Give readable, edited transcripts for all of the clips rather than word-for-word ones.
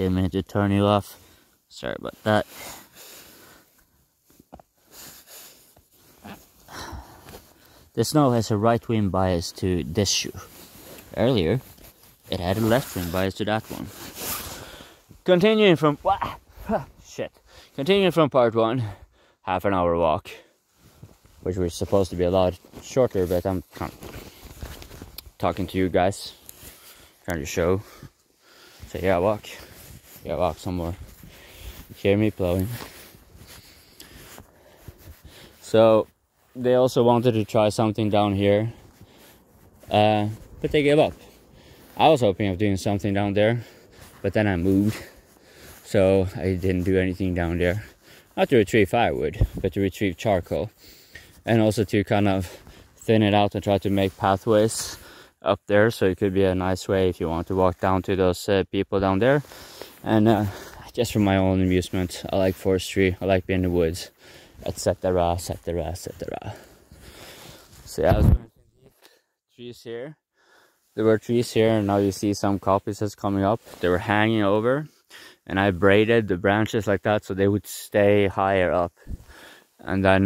didn't mean to turn you off. Sorry about that. The snow has a right wing bias to this shoe. Earlier, it had a left wing bias to that one. Continuing from Continuing from part 1, half an hour walk, which was supposed to be a lot shorter, but I'm kind of talking to you guys, trying to show. So yeah, walk some more. Hear me plowing. So they also wanted to try something down here, but they gave up. I was hoping of doing something down there, but then I moved, so I didn't do anything down there. Not to retrieve firewood, but to retrieve charcoal, and also to kind of thin it out and try to make pathways up there, so it could be a nice way if you want to walk down to those people down there. And just for my own amusement, I like forestry, I like being in the woods, etc, etc, etc. So yeah, I was going to trees here. There were trees here, and now you see some coppices coming up. They were hanging over, and I braided the branches like that so they would stay higher up, and then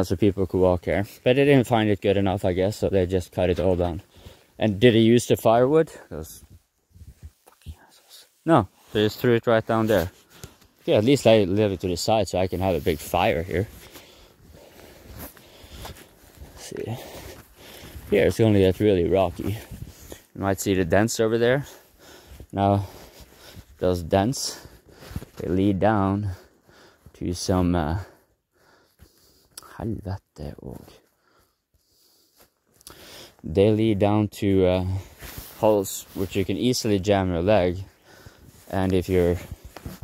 so people could walk here. But they didn't find it good enough, I guess, so they just cut it all down. And did they use the firewood? Those fucking assholes. No, they just threw it right down there. Yeah, at least I leave it to the side so I can have a big fire here. Let's see. Here it's gonna get really rocky. You might see the dents over there. Now, those dents, they lead down to some they lead down to holes which you can easily jam your leg, and if you're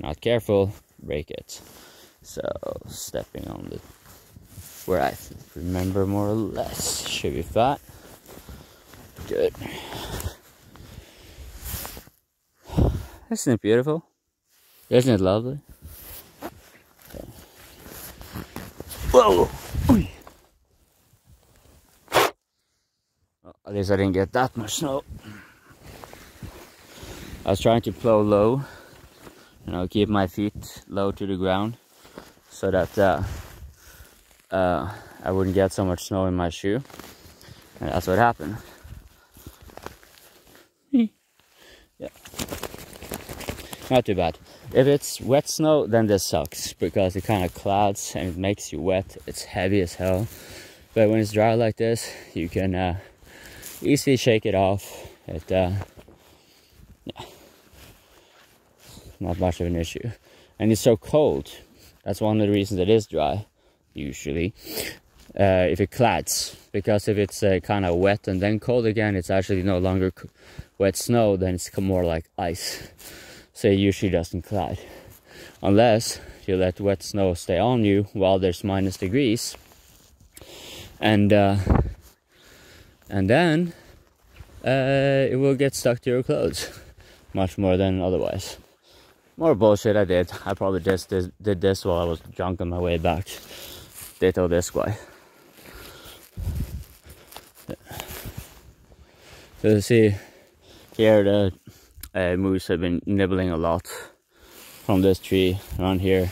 not careful, break it. So stepping on the where I remember more or less should be flat. Good. Isn't it beautiful? Isn't it lovely? Okay. Whoa! Well, at least I didn't get that much snow. I was trying to plow low, keep my feet low to the ground, so that I wouldn't get so much snow in my shoe, and that's what happened. Yeah, not too bad. If it's wet snow, then this sucks, because it kind of clouds and it makes you wet. It's heavy as hell. But when it's dry like this, you can easily shake it off. Yeah, not much of an issue. And it's so cold. That's one of the reasons it is dry, usually. If it clads, because if it's kind of wet and then cold again, it's actually no longer wet snow, then it's more like ice. So it usually doesn't clad, unless you let wet snow stay on you while there's minus degrees, and then it will get stuck to your clothes much more than otherwise. More bullshit I did. I probably just did this while I was drunk on my way back. Ditto this guy. So you see here the moose have been nibbling a lot from this tree around here,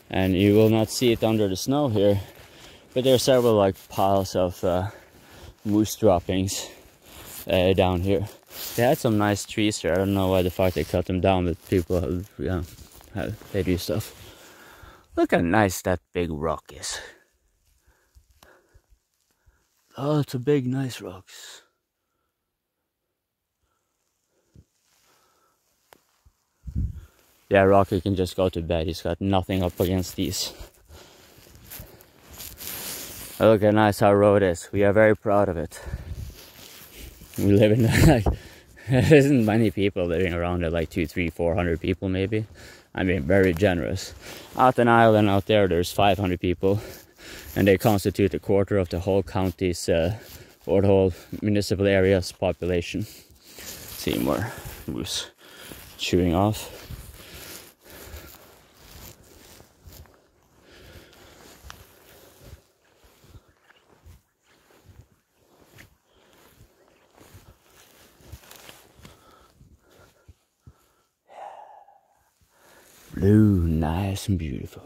and you will not see it under the snow here, but there are several like piles of moose droppings down here. They had some nice trees here. I don't know why the fuck they cut them down, but people, they do stuff. Look how nice that big rock is. Oh, it's a big, nice rock. Yeah, Rocky can just go to bed. He's got nothing up against these. Look how nice our road is. We are very proud of it. We live in like, there isn't many people living around there, like 200, 300, 400 people maybe. I mean, very generous. Out an island out there, there's 500 people, and they constitute a quarter of the whole county's or the whole municipal area's population. See more moose chewing off. blue, nice and beautiful.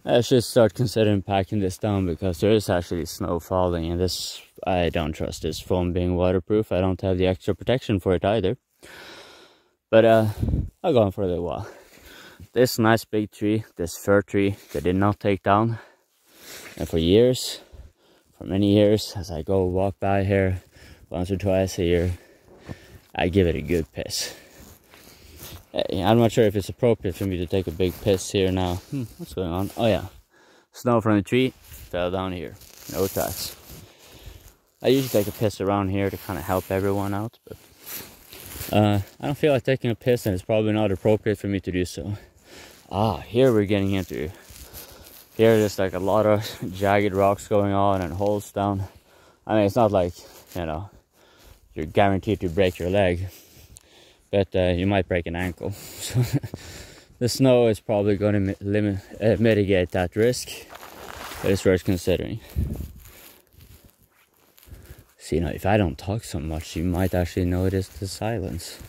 I should start considering packing this down because there is actually snow falling, and this, I don't trust this foam being waterproof. I don't have the extra protection for it either. But I'll go on for a little while. This nice big tree, this fir tree, they did not take down. And for years, for many years, as I go walk by here once or twice a year, I give it a good piss. I'm not sure if it's appropriate for me to take a big piss here now. What's going on? Oh yeah, snow from the tree fell down here. No tracks. I usually take a piss around here to kind of help everyone out, but I don't feel like taking a piss, and it's probably not appropriate for me to do so. Here we're getting into. Here there's like a lot of jagged rocks going on and holes down. I mean, it's not like, you know, you're guaranteed to break your leg, but you might break an ankle. So the snow is probably going to mitigate that risk, but it's worth considering. So, you know, if I don't talk so much, you might actually notice the silence.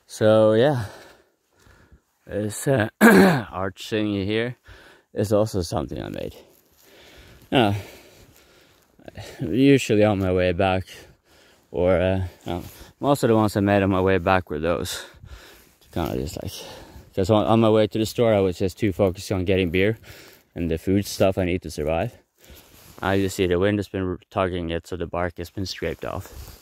So yeah, this arch thingy here is also something I made. Usually on my way back, or most of the ones I made on my way back were those. Kind of just like, because on my way to the store I was just too focused on getting beer and the food stuff I need to survive. You see the wind has been tugging it, so the bark has been scraped off.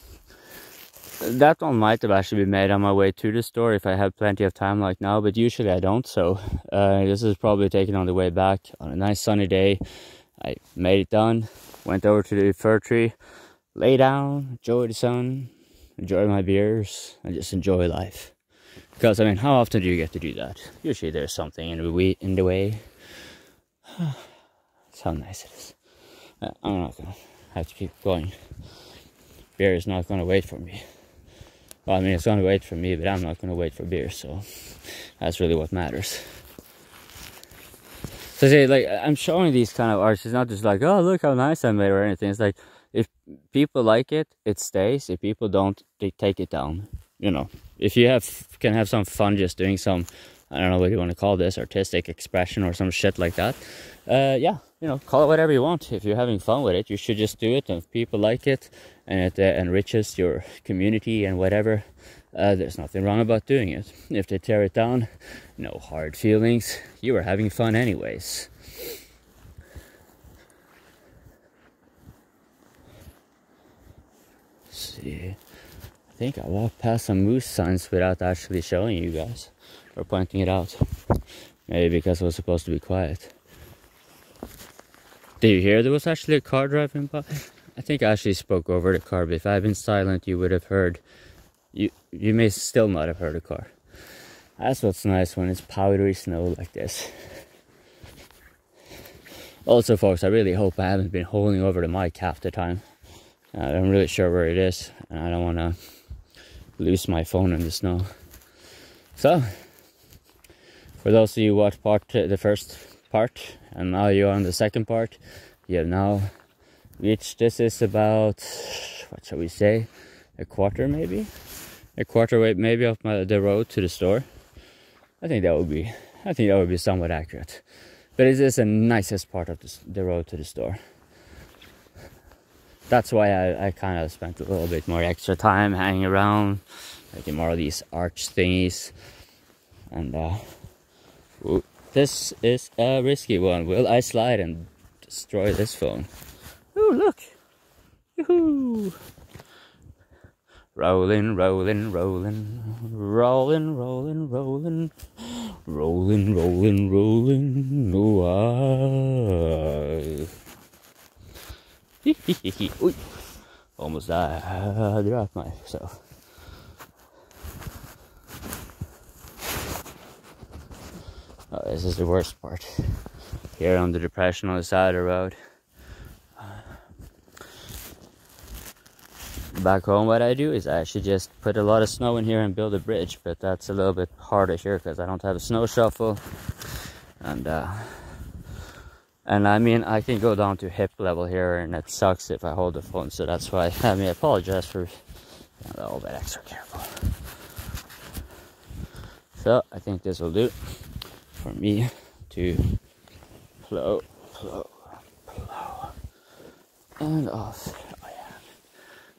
That one might have actually been made on my way to the store if I had plenty of time like now, but usually I don't, so this is probably taken on the way back on a nice sunny day. I made it done, went over to the fir tree, lay down, enjoy the sun, enjoy my beers, and just enjoy life. Because, I mean, how often do you get to do that? Usually there's something in the way. That's how nice it is. I'm not going to have to keep going. Beer is not going to wait for me. Well, I mean, it's going to wait for me, but I'm not going to wait for beer, so that's really what matters. So, see, like, I'm showing these kind of arts. It's not just like, oh, look how nice I made or anything. It's like, if people like it, it stays. If people don't, they take it down. You know, if you can have some fun just doing some, I don't know what you want to call this, artistic expression or some shit like that. Yeah, you know, call it whatever you want. If you're having fun with it, you should just do it. And if people like it and it enriches your community and whatever, there's nothing wrong about doing it. If they tear it down, no hard feelings. You were having fun anyways. Let's see. I think I walked past some moose signs without actually showing you guys or pointing it out. Maybe because it was supposed to be quiet. Did you hear there was actually a car driving by? I think I actually spoke over the car, but if I had been silent, you would have heard. You may still not have heard a car. That's what's nice when it's powdery snow like this. Also, folks, I really hope I haven't been holding over the mic half the time. I'm really sure where it is, and I don't want to lose my phone in the snow. So, for those of you who watched the first part, and now you're on the second part, you have now reached, this is about, what shall we say, a quarter maybe? A quarter way maybe of the road to the store. I think that would be somewhat accurate. But it is the nicest part of the road to the store. That's why I kind of spent a little bit more extra time hanging around, making more of these arch thingies. And this is a risky one. Will I slide and destroy this phone? Ooh, look! Yoo-hoo! Rolling, rolling, rolling, rolling, rolling, rolling, rolling, rolling, rolling, no. Ooh, almost died. I dropped myself. Oh, this is the worst part. Here on the depression on the side of the road. Back home, what I do is I actually just put a lot of snow in here and build a bridge, but that's a little bit harder here because I don't have a snow shovel, and I mean I can go down to hip level here, and it sucks if I hold the phone, so that's why I apologize for being a little bit extra careful. So I think this will do for me to plow, and off.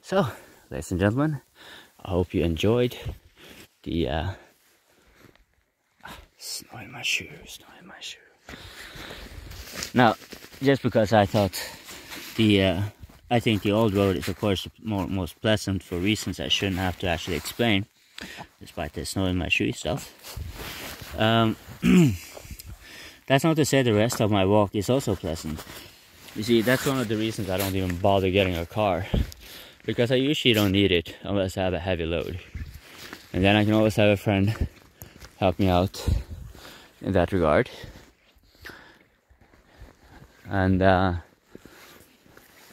So, ladies and gentlemen, I hope you enjoyed the snow in my shoe. Now, just because I thought I think the old road is of course most pleasant for reasons I shouldn't have to actually explain, despite the snow in my shoe stuff. That's not to say the rest of my walk is also pleasant. You see, that's one of the reasons I don't even bother getting a car. Because I usually don't need it unless I have a heavy load. And then I can always have a friend help me out in that regard. And I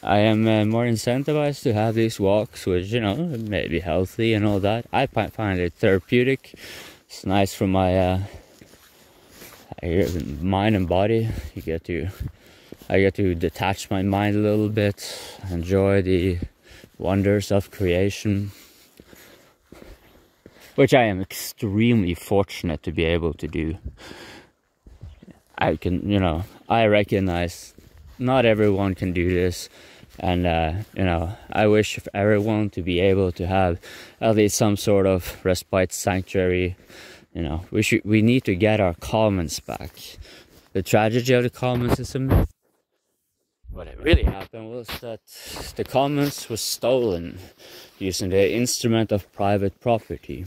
am more incentivized to have these walks, which, you know, may be healthy and all that. I find it therapeutic. It's nice for my mind and body. I get to detach my mind a little bit, enjoy the wonders of creation, which I am extremely fortunate to be able to do. I can, you know, I recognize not everyone can do this, and you know, I wish for everyone to be able to have at least some sort of respite sanctuary. You know, we need to get our commons back. The tragedy of the commons is a myth. What really happened was that the commons was stolen using the instrument of private property,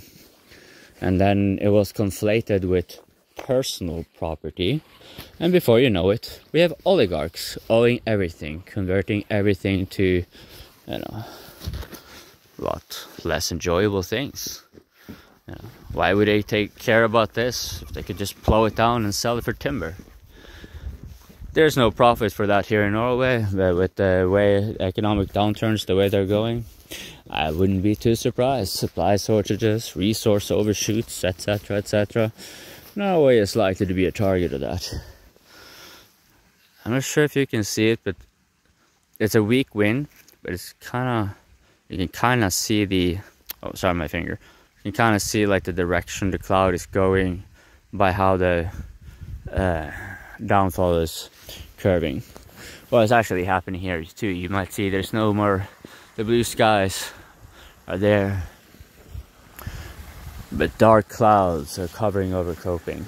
and then it was conflated with personal property, and before you know it, we have oligarchs owning everything, converting everything to, you know, what, less enjoyable things. You know, why would they take care about this if they could just plow it down and sell it for timber? There's no profit for that here in Norway, but with the way economic downturns, the way they're going, I wouldn't be too surprised. Supply shortages, resource overshoots, etc., etc. Norway is likely to be a target of that. I'm not sure if you can see it, but it's a weak wind, but it's kind of, you can kind of see the, oh, sorry, my finger. You can kind of see like the direction the cloud is going by how the downfall is curving. Well, it's actually happening here too. You might see there's no more, the blue skies are there, but dark clouds are covering over Coping.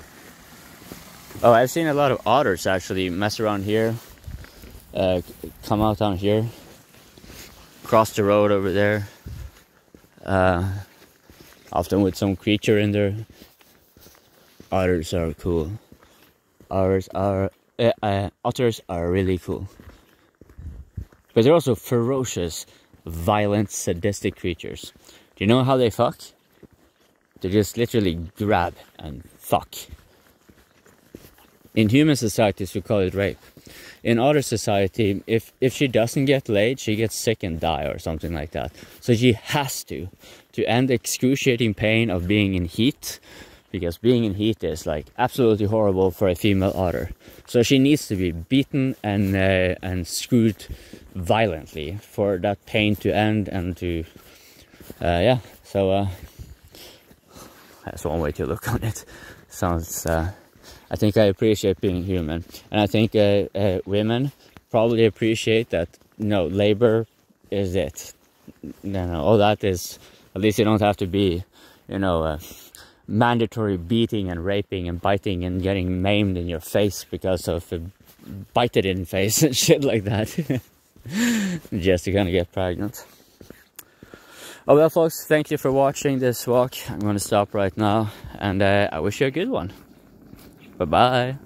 Oh, I've seen a lot of otters actually mess around here, come out down here, cross the road over there, often with some creature in there. Otters are cool. Otters are really cool, but they're also ferocious, violent, sadistic creatures. Do you know how they fuck? They just literally grab and fuck. In human societies, we call it rape. In otter society, if she doesn't get laid, she gets sick and die or something like that. So she has to end the excruciating pain of being in heat, because being in heat is like absolutely horrible for a female otter. So she needs to be beaten and screwed violently for that pain to end and to, yeah. So that's one way to look on it. Sounds. I think I appreciate being human, and I think women probably appreciate that. No, labor is it. No, all that is. At least you don't have to be, you know. Mandatory beating and raping and biting and getting maimed in your face because of a bited in face and shit like that. Just to kind of get pregnant. Oh well, folks, thank you for watching this walk. I'm going to stop right now, and I wish you a good one. Bye bye.